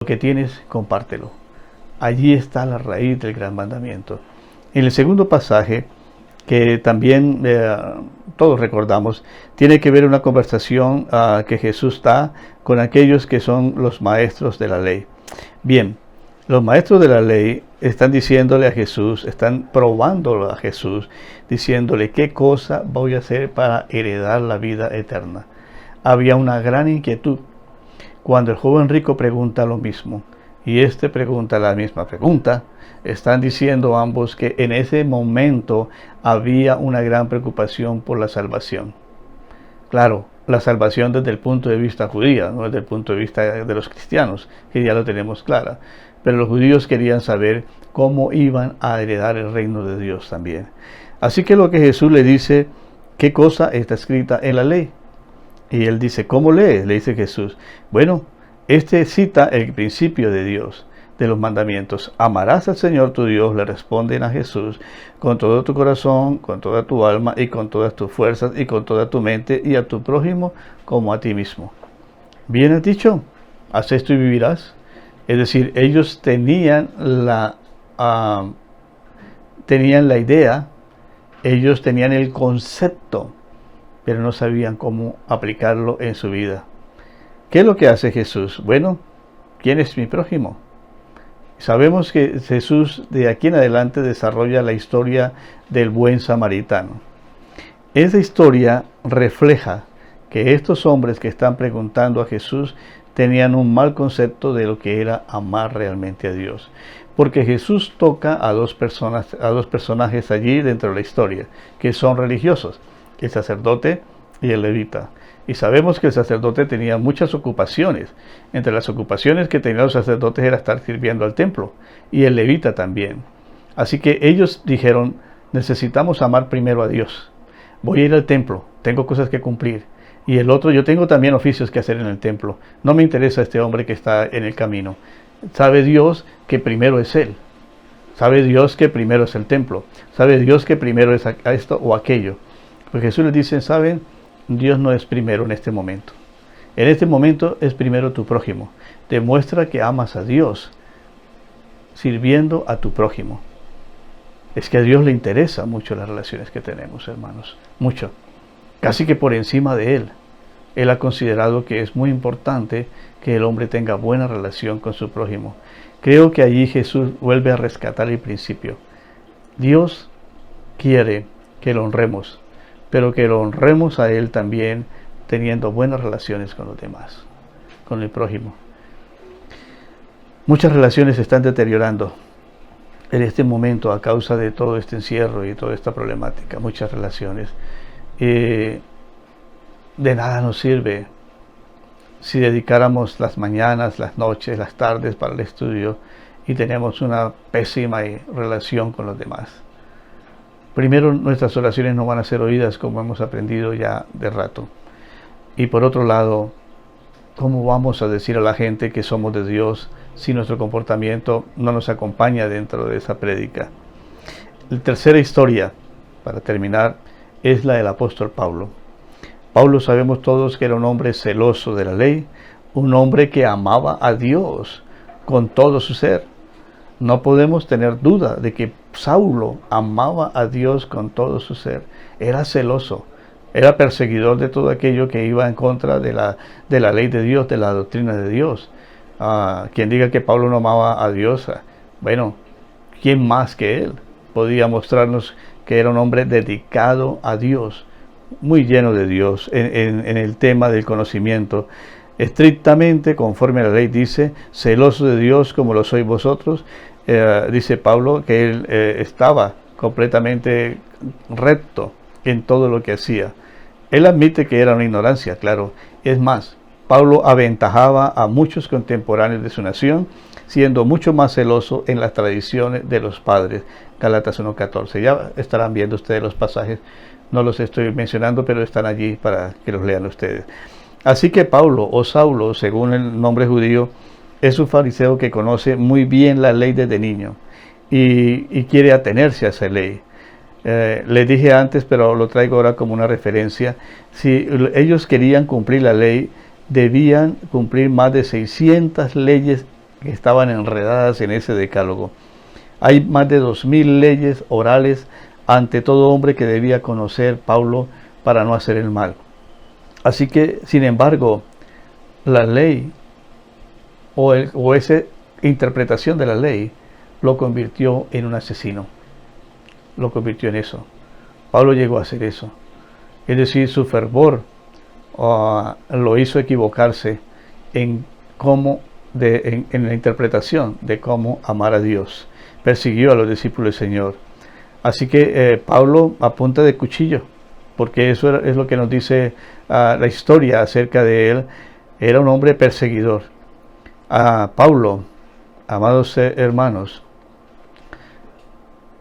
Lo que tienes, compártelo. Allí está la raíz del gran mandamiento. En el segundo pasaje, que también todos recordamos, tiene que ver una conversación que Jesús da con aquellos que son los maestros de la ley. Bien, los maestros de la ley están diciéndole a Jesús, están probándolo a Jesús, diciéndole qué cosa voy a hacer para heredar la vida eterna. Había una gran inquietud. Cuando el joven rico pregunta lo mismo y este pregunta la misma pregunta, están diciendo ambos que en ese momento había una gran preocupación por la salvación. Claro, la salvación desde el punto de vista judía, no desde el punto de vista de los cristianos, que ya lo tenemos clara. Pero los judíos querían saber cómo iban a heredar el reino de Dios también. Así que lo que Jesús le dice, ¿qué cosa está escrita en la ley? Y él dice, ¿cómo lees? Le dice Jesús. Bueno, este cita el principio de Dios, de los mandamientos. Amarás al Señor tu Dios, le responden a Jesús, con todo tu corazón, con toda tu alma y con todas tus fuerzas y con toda tu mente y a tu prójimo como a ti mismo. Bien has dicho, haz esto y vivirás. Es decir, ellos tenían la idea, ellos tenían el concepto, pero no sabían cómo aplicarlo en su vida. ¿Qué es lo que hace Jesús? Bueno, ¿quién es mi prójimo? Sabemos que Jesús de aquí en adelante desarrolla la historia del buen samaritano. Esa historia refleja que estos hombres que están preguntando a Jesús tenían un mal concepto de lo que era amar realmente a Dios. Porque Jesús toca a dos personajes allí dentro de la historia, que son religiosos, el sacerdote y el levita. Y sabemos que el sacerdote tenía muchas ocupaciones. Entre las ocupaciones que tenían los sacerdotes era estar sirviendo al templo, y el levita también. Así que ellos dijeron, necesitamos amar primero a Dios. Voy a ir al templo, tengo cosas que cumplir. Y el otro, yo tengo también oficios que hacer en el templo. No me interesa este hombre que está en el camino. Sabe Dios que primero es Él. Sabe Dios que primero es el templo. Sabe Dios que primero es esto o aquello. Pues Jesús les dice, ¿saben? Dios no es primero en este momento. En este momento es primero tu prójimo. Demuestra que amas a Dios sirviendo a tu prójimo. Es que a Dios le interesa mucho las relaciones que tenemos, hermanos. Mucho. Casi que por encima de Él. Él ha considerado que es muy importante que el hombre tenga buena relación con su prójimo. Creo que allí Jesús vuelve a rescatar el principio. Dios quiere que lo honremos, pero que lo honremos a Él también teniendo buenas relaciones con los demás, con el prójimo. Muchas relaciones se están deteriorando en este momento a causa de todo este encierro y toda esta problemática. Muchas relaciones. De nada nos sirve si dedicáramos las mañanas, las noches, las tardes para el estudio y tenemos una pésima relación con los demás. Primero, nuestras oraciones no van a ser oídas como hemos aprendido ya de rato. Y por otro lado, ¿cómo vamos a decir a la gente que somos de Dios si nuestro comportamiento no nos acompaña dentro de esa prédica? La tercera historia, para terminar, es la del apóstol Pablo. Pablo sabemos todos que era un hombre celoso de la ley, un hombre que amaba a Dios con todo su ser. No podemos tener duda de que Saulo amaba a Dios con todo su ser. Era celoso, era perseguidor de todo aquello que iba en contra de la ley de Dios, de la doctrina de Dios. Quien diga que Pablo no amaba a Dios, bueno, ¿quién más que él podía mostrarnos que era un hombre dedicado a Dios, muy lleno de Dios en el tema del conocimiento? Estrictamente, conforme a la ley dice, celoso de Dios como lo sois vosotros. Dice Pablo que él estaba completamente recto en todo lo que hacía. Él admite que era una ignorancia, claro. Es más, Pablo aventajaba a muchos contemporáneos de su nación, siendo mucho más celoso en las tradiciones de los padres. Gálatas 1:14. Ya estarán viendo ustedes los pasajes. No los estoy mencionando, pero están allí para que los lean ustedes. Así que Pablo, o Saulo, según el nombre judío, es un fariseo que conoce muy bien la ley desde niño y quiere atenerse a esa ley. Les dije antes, pero lo traigo ahora como una referencia. Si ellos querían cumplir la ley, debían cumplir más de 600 leyes que estaban enredadas en ese decálogo. Hay más de 2000 leyes orales ante todo hombre que debía conocer Pablo para no hacer el mal. Así que, sin embargo, la ley o esa interpretación de la ley lo convirtió en un asesino. Lo convirtió en eso. Pablo llegó a hacer eso. Es decir, su fervor lo hizo equivocarse en la interpretación de cómo amar a Dios. Persiguió a los discípulos del Señor. Así que Pablo a punta de cuchillo, porque eso es lo que nos dice la historia acerca de él. Era un hombre perseguidor. Pablo, amados hermanos,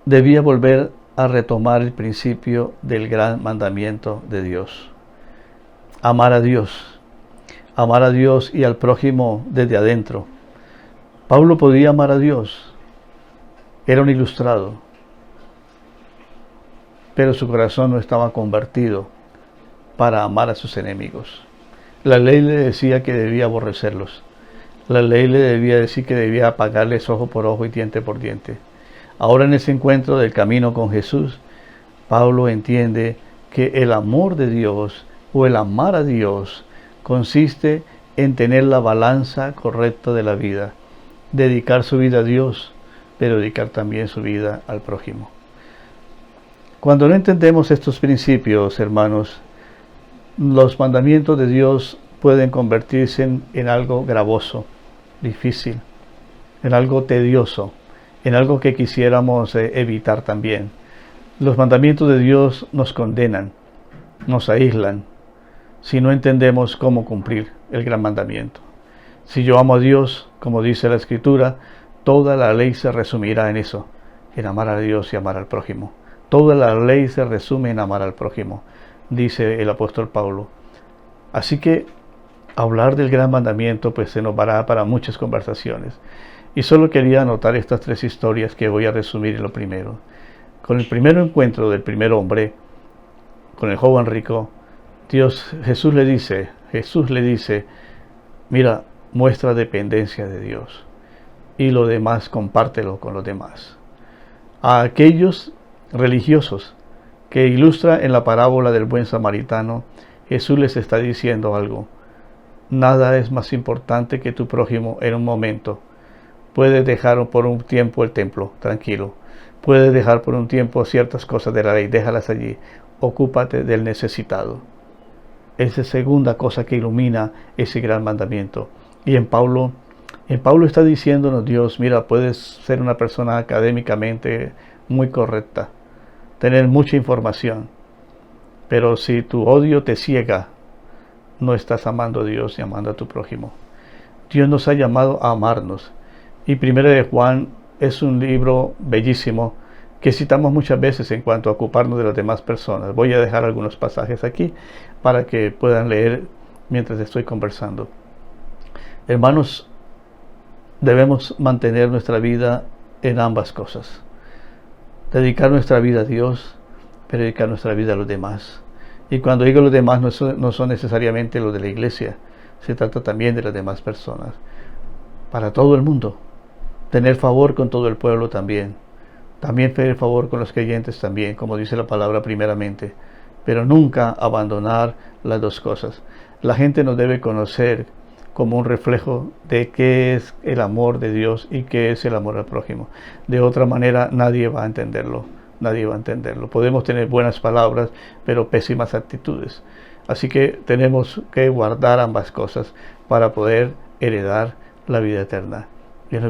debía volver a retomar el principio del gran mandamiento de Dios. Amar a Dios y al prójimo desde adentro. Pablo podía amar a Dios, era un ilustrado, pero su corazón no estaba convertido para amar a sus enemigos. La ley le decía que debía aborrecerlos. La ley le debía decir que debía pagarles ojo por ojo y diente por diente. Ahora, en ese encuentro del camino con Jesús, Pablo entiende que el amor de Dios o el amar a Dios consiste en tener la balanza correcta de la vida, dedicar su vida a Dios, pero dedicar también su vida al prójimo. Cuando no entendemos estos principios, hermanos, los mandamientos de Dios pueden convertirse en algo gravoso, difícil, en algo tedioso, en algo que quisiéramos evitar también. Los mandamientos de Dios nos condenan, nos aíslan, si no entendemos cómo cumplir el gran mandamiento. Si yo amo a Dios, como dice la Escritura, toda la ley se resumirá en eso, en amar a Dios y amar al prójimo. Toda la ley se resume en amar al prójimo, dice el apóstol Pablo. Así que hablar del gran mandamiento pues se nos dará para muchas conversaciones. Y solo quería anotar estas 3 historias que voy a resumir en lo primero. Con el primer encuentro del primer hombre, con el joven rico, Jesús le dice, mira, muestra dependencia de Dios y lo demás compártelo con los demás. A aquellos religiosos que ilustra en la parábola del buen samaritano, Jesús les está diciendo algo. Nada es más importante que tu prójimo en un momento. Puedes dejar por un tiempo el templo, tranquilo. Puedes dejar por un tiempo ciertas cosas de la ley, déjalas allí. Ocúpate del necesitado. Esa es segunda cosa que ilumina ese gran mandamiento. Y en Pablo está diciéndonos Dios, mira, puedes ser una persona académicamente muy correcta, tener mucha información, pero si tu odio te ciega, no estás amando a Dios y amando a tu prójimo. Dios nos ha llamado a amarnos. Y Primera de Juan es un libro bellísimo que citamos muchas veces en cuanto a ocuparnos de las demás personas. Voy a dejar algunos pasajes aquí para que puedan leer mientras estoy conversando. Hermanos, debemos mantener nuestra vida en ambas cosas. Dedicar nuestra vida a Dios, pero dedicar nuestra vida a los demás. Y cuando digo los demás no son necesariamente los de la iglesia, se trata también de las demás personas. Para todo el mundo. Tener favor con todo el pueblo también. También tener favor con los creyentes también, como dice la palabra primeramente. Pero nunca abandonar las dos cosas. La gente nos debe conocer como un reflejo de qué es el amor de Dios y qué es el amor al prójimo. De otra manera nadie va a entenderlo. Nadie va a entenderlo. Podemos tener buenas palabras, pero pésimas actitudes. Así que tenemos que guardar ambas cosas para poder heredar la vida eterna.